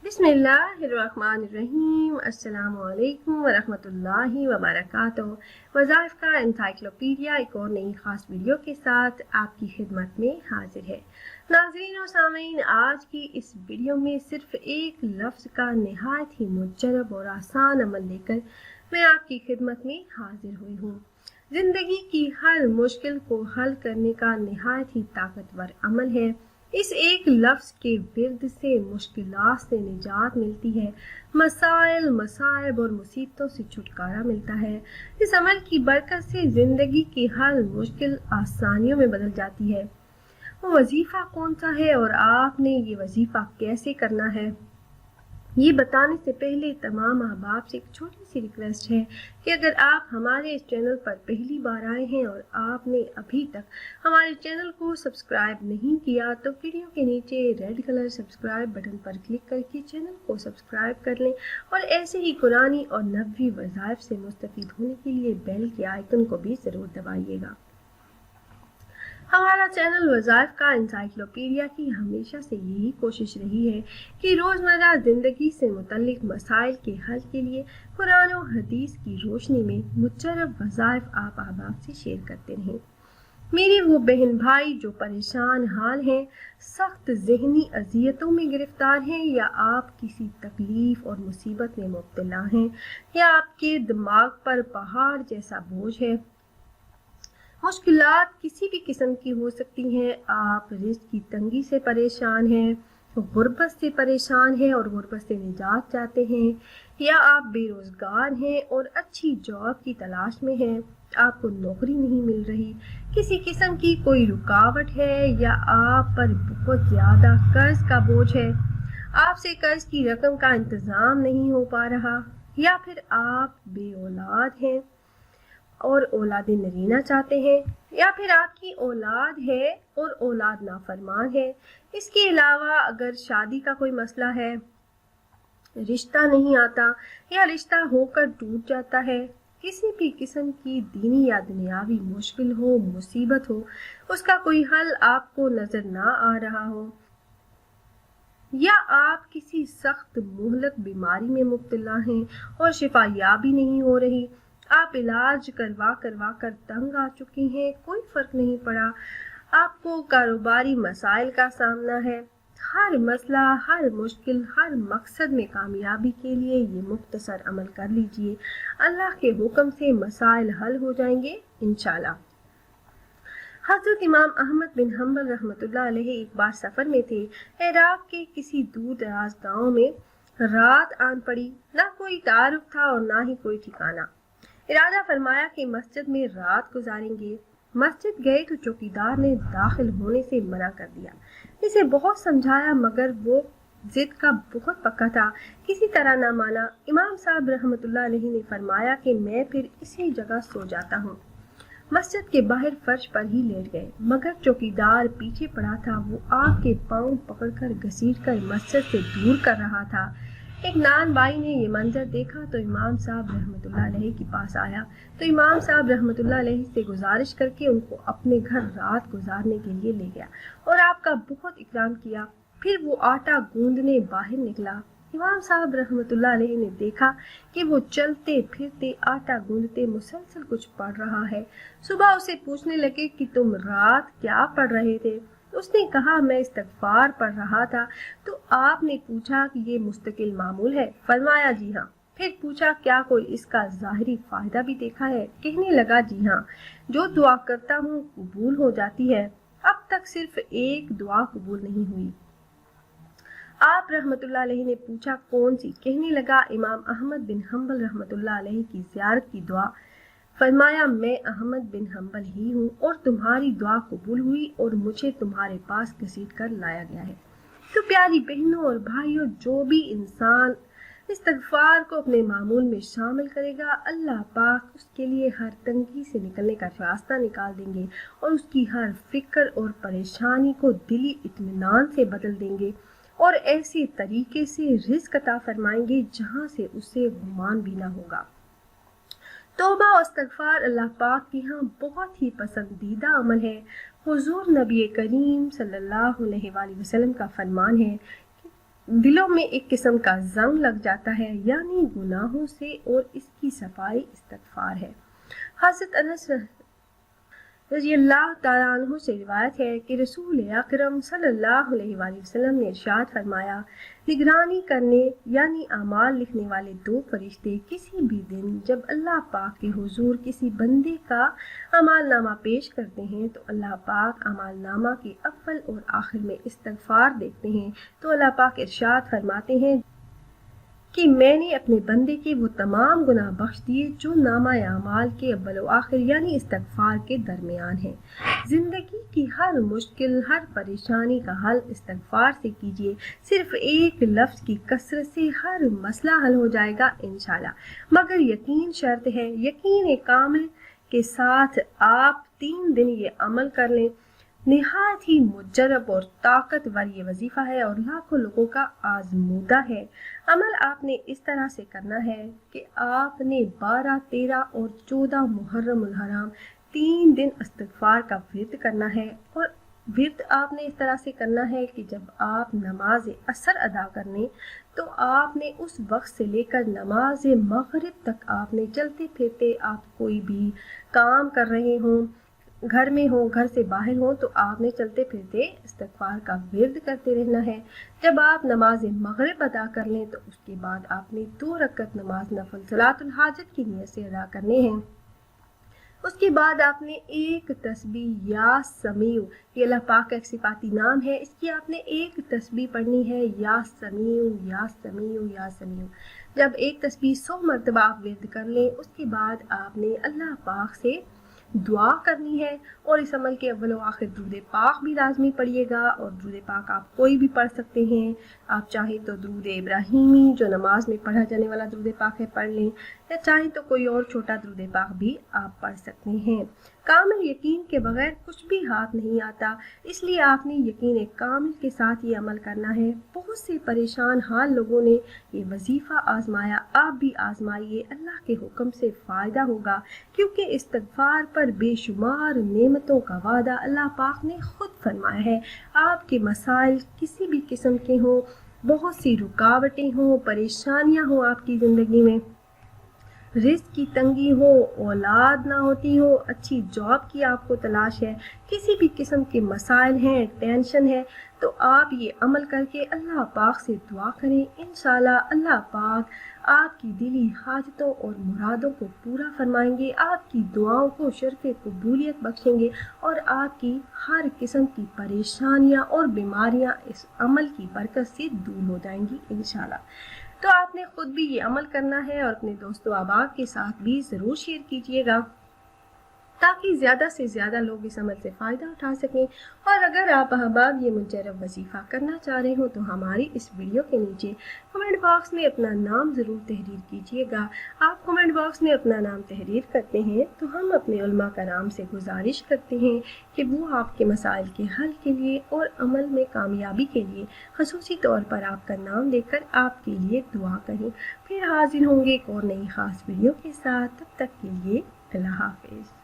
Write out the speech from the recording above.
बिस्मिल्लाहिर्रहमानिर्रहीम। अस्सलाम वालेकुम वरहमतुल्लाहि वबरकातुहू। वज़ाइफ का एनसाइक्लोपीडिया एक और नई ख़ास वीडियो के साथ आपकी खिदमत में हाजिर है। नाज़रीन और सामीन, आज की इस वीडियो में सिर्फ एक लफ्ज़ का नहायत ही मुजरब और आसान अमल लेकर मैं आपकी खिदमत में हाजिर हुई हूँ। ज़िंदगी की हर मुश्किल को हल करने का नहायत ही ताकतवर अमल है। इस एक लफ्ज़ के विर्द से मुश्किलात से निजात मिलती है, मसाइल, मसाइब और मुसीबतों से छुटकारा मिलता है। इस अमल की बरकत से ज़िंदगी की हर मुश्किल आसानियों में बदल जाती है। वो वजीफ़ा कौन सा है और आपने ये वजीफ़ा कैसे करना है, ये बताने से पहले तमाम अहबाब से एक छोटी सी रिक्वेस्ट है कि अगर आप हमारे इस चैनल पर पहली बार आए हैं और आपने अभी तक हमारे चैनल को सब्सक्राइब नहीं किया तो वीडियो के नीचे रेड कलर सब्सक्राइब बटन पर क्लिक करके चैनल को सब्सक्राइब कर लें और ऐसे ही कुरानी और नबवी वज़ाइफ से मुस्तफ़ीद होने के लिए बेल के आइकन को भी ज़रूर दबाइएगा। हमारा चैनल वज़ाइफ का एनसाइक्लोपीडिया की हमेशा से यही कोशिश रही है कि रोज़मर्रा ज़िंदगी से मुतल्लिक मसाइल के हल के लिए कुरान और हदीस की रोशनी में मुजरब वज़ाइफ आप अहबाब से शेयर करते रहें। मेरे वो बहन भाई जो परेशान हाल हैं, सख्त ज़हनी अज़ियतों में गिरफ्तार हैं, या आप किसी तकलीफ़ और मुसीबत में मुब्तला हैं, या आपके दिमाग पर पहाड़ जैसा बोझ है। मुश्किलात किसी भी किस्म की हो सकती हैं। आप रिज़्क़ की तंगी से परेशान हैं, गुर्बत से परेशान हैं और गुर्बत से निजात चाहते हैं, या आप बेरोज़गार हैं और अच्छी जॉब की तलाश में हैं, आपको नौकरी नहीं मिल रही, किसी किस्म की कोई रुकावट है, या आप पर बहुत ज़्यादा कर्ज का बोझ है, आपसे कर्ज की रकम का इंतज़ाम नहीं हो पा रहा, या फिर आप बे औलाद हैं और औलाद नरीना चाहते हैं, या फिर आपकी औलाद है और औलाद नाफरमान है। इसके अलावा अगर शादी का कोई मसला है, रिश्ता नहीं आता या रिश्ता होकर टूट जाता है, किसी भी किस्म की दीनी या दुनियावी मुश्किल हो, मुसीबत हो, उसका कोई हल आपको नजर ना आ रहा हो, या आप किसी सख्त मुहलक बीमारी में मुब्तला हैं और शिफा याबी नहीं हो रही, आप इलाज करवा कर तंग आ चुकी हैं, कोई फ़र्क नहीं पड़ा, आपको कारोबारी मसाइल का सामना है। हर मसला, हर मुश्किल, हर मकसद में कामयाबी के लिए ये मुख्तसर अमल कर लीजिए। अल्लाह के हुक्म से मसाइल हल हो जाएंगे इंशाल्लाह। हज़रत इमाम अहमद बिन हम्बल रहमतुल्लाह अलैहि एक बार सफ़र में थे। इराक़ के किसी दूर दराज गाँव में रात आन पड़ी। ना कोई तारुफ था और ना ही कोई ठिकाना। इरादा फरमाया कि मस्जिद में रात गुजारेंगे। मस्जिद गए तो चौकीदार ने दाखिल होने से मना कर दिया। इसे बहुत समझाया मगर वो जिद का बहुत पक्का था, किसी तरह ना माना। इमाम साहब रहमतुल्लाह अलैहि ने फरमाया कि मैं फिर इसी जगह सो जाता हूँ। मस्जिद के बाहर फर्श पर ही लेट गए, मगर चौकीदार पीछे पड़ा था। वो आपके पाँव पकड़कर घसीटकर मस्जिद से दूर कर रहा था। एक नान भाई ने ये मंजर देखा तो इमाम साहब रहमतुल्लाह अलैहि के पास आया तो इमाम साहब रहमतुल्लाह अलैहि से गुजारिश करके उनको अपने घर रात गुजारने के लिए ले गया और आपका बहुत इकराम किया। फिर वो आटा गूंदने बाहर निकला। इमाम साहब रहमतुल्लाह अलैहि ने देखा कि वो चलते फिरते आटा गूंदते मुसलसल कुछ पढ़ रहा है। सुबह उसे पूछने लगे कि तुम रात क्या पढ़ रहे थे? उसने कहा मैं इस्तग़फ़ार पढ़ रहा था। तो आपने पूछा कि ये मुस्तकिल मामूल है? फरमाया जी हाँ। फिर पूछा क्या कोई इसका ज़ाहिरी फ़ायदा भी देखा है? कहने लगा जी हाँ, जो दुआ करता हूँ कबूल हो जाती है। अब तक सिर्फ एक दुआ कबूल नहीं हुई। आप रहमतुल्लाह अलैहि ने पूछा कौन सी? कहने लगा इमाम अहमद बिन हम्बल रहमतुल्लाह अलैहि की ज़ियारत की दुआ। फरमाया मैं अहमद बिन हम्बल ही हूँ और तुम्हारी दुआ कबूल हुई और मुझे तुम्हारे पास घसीट कर लाया गया है। तो प्यारी बहनों और भाइयों, जो भी इंसान इस्तग़फ़ार को अपने मामूल में शामिल करेगा, अल्लाह पाक उसके लिए हर तंगी से निकलने का रास्ता निकाल देंगे और उसकी हर फिक्र और परेशानी को दिली इत्मीनान से बदल देंगे और ऐसे तरीके से रिज़्क़ अता फरमाएंगे जहाँ से उसे गुमान भी ना होगा। तौबा और इस्तग़फ़ार अल्लाह पाक के यहाँ बहुत ही पसंदीदा अमल है। हुज़ूर नबी करीम सल्लल्लाहु अलैहि वसल्लम का फरमान है कि दिलों में एक किस्म का जंग लग जाता है, यानी गुनाहों से, और इसकी सफाई इस्तगफार है। हज़रत अनस रज़ियल्लाहु ताला अन्हु से रिवायत है कि रसूल अकरम सल्लल्लाहु अलैहि वसल्लम ने इरशाद फरमाया, निगरानी करने यानी अमाल लिखने वाले दो फरिश्ते किसी भी दिन जब अल्लाह पाक के हुजूर किसी बंदे का अमाल नामा पेश करते हैं तो अल्लाह पाक अमाल नामा के अव्वल और आखिर में इस्तगफार देखते हैं। तो अल्लाह पाक इरशाद फरमाते हैं कि मैंने अपने बंदे के वो तमाम गुनाह बख्श दिए जो नामा अमाल के अव्वल व आखिर यानी इस्तगफार के दरमियान है। ज़िंदगी की हर मुश्किल, हर परेशानी का हल इस्तगफार से कीजिए। सिर्फ एक लफ्ज़ की कसरत से हर मसला हल हो जाएगा इंशाल्लाह। मगर यकीन शर्त है, यकीन कामिल के साथ आप 3 दिन ये अमल कर लें। निहायत ही मुजरब और ताकतवर ये वजीफ़ा है और लाखों लोगों का आजमूदा है। अमल आपने इस तरह से करना है कि आपने 12, 13 और 14 मुहर्रमुल हराम 3 दिन इस्तगफार का विर्द करना है। और विर्द आपने इस तरह से करना है कि जब आप नमाज असर अदा करने तो आपने उस वक्त से लेकर नमाज मगरिब तक आपने चलते फिरते, आप कोई भी काम कर रहे हों, घर में हो, घर से बाहर हो, तो आपने चलते फिरते इस्तगफार का विर्द करते रहना है। जब आप नमाज मगरिब अदा कर लें तो उसके बाद आपने 2 रकअत नमाज नफल सलातुल हाजत की नियत से अदा करने हैं। उसके बाद आपने एक तस्बीह या समीउ, ये अल्लाह पाक का एक सिफाती नाम है, इसकी आपने एक तस्बीह पढ़नी है, या समीउ या समीउ या समीउ। जब एक तस्बीह 100 मरतबा आप विर्द कर लें उसके बाद आपने अल्लाह पाक से दुआ करनी है। और इस अमल के अव्वल व आखिर दुरूद पाक भी लाजमी पढ़िएगा। और दुरूद पाक आप कोई भी पढ़ सकते हैं, आप चाहें तो दुरूद इब्राहिमी जो नमाज में पढ़ा जाने वाला दुरूद पाक है पढ़ लें, या चाहें तो कोई और छोटा दुरूद पाक भी आप पढ़ सकते हैं। कामिल यकीन के बगैर कुछ भी हाथ नहीं आता, इसलिए आपने यकीन कामिल के साथ ये अमल करना है। बहुत से परेशान हाल लोगों ने ये वजीफ़ा आजमाया, आप भी आजमाइए, अल्लाह के हुक्म से फ़ायदा होगा, क्योंकि इस्तगफार पर बेशुमार नेमतों का वादा अल्लाह पाक ने खुद फरमाया है। आपके मसाइल किसी भी किस्म के हों, बहुत सी रुकावटें हों, परेशानियां हों आपकी ज़िंदगी में, रिस्क की तंगी हो, औलाद ना होती हो, अच्छी जॉब की आपको तलाश है, किसी भी किस्म के मसाइल हैं, टेंशन है, तो आप ये अमल करके अल्लाह पाक से दुआ करें। इंशाल्लाह अल्लाह पाक आपकी दिली हाजतों और मुरादों को पूरा फरमाएंगे, आपकी दुआओं को शर्फ कबूलियत बख्शेंगे और आपकी हर किस्म की परेशानियां और बीमारियां इस अमल की बरकत से दूर हो जाएंगी इंशाल्लाह। तो आपने खुद भी ये अमल करना है और अपने दोस्तों अहबाब के साथ भी ज़रूर शेयर कीजिएगा ताकि ज़्यादा से ज़्यादा लोग इस अमल से फ़ायदा उठा सकें। और अगर आप अहबाब ये मुजर्रब वजीफ़ा करना चाह रहे हो तो हमारी इस वीडियो के नीचे कमेंट बॉक्स में अपना नाम ज़रूर तहरीर कीजिएगा। आप कमेंट बॉक्स में अपना नाम तहरीर करते हैं तो हम अपने उलमा कराम से गुजारिश करते हैं कि वो आपके मसाइल के हल के लिए और अमल में कामयाबी के लिए ख़ुसूसी तौर पर आपका नाम लेकर आपके लिए दुआ करें। फिर हाजिर होंगे एक और नई ख़ास वीडियो के साथ, तब तक के लिए अल्लाह हाफ़िज़।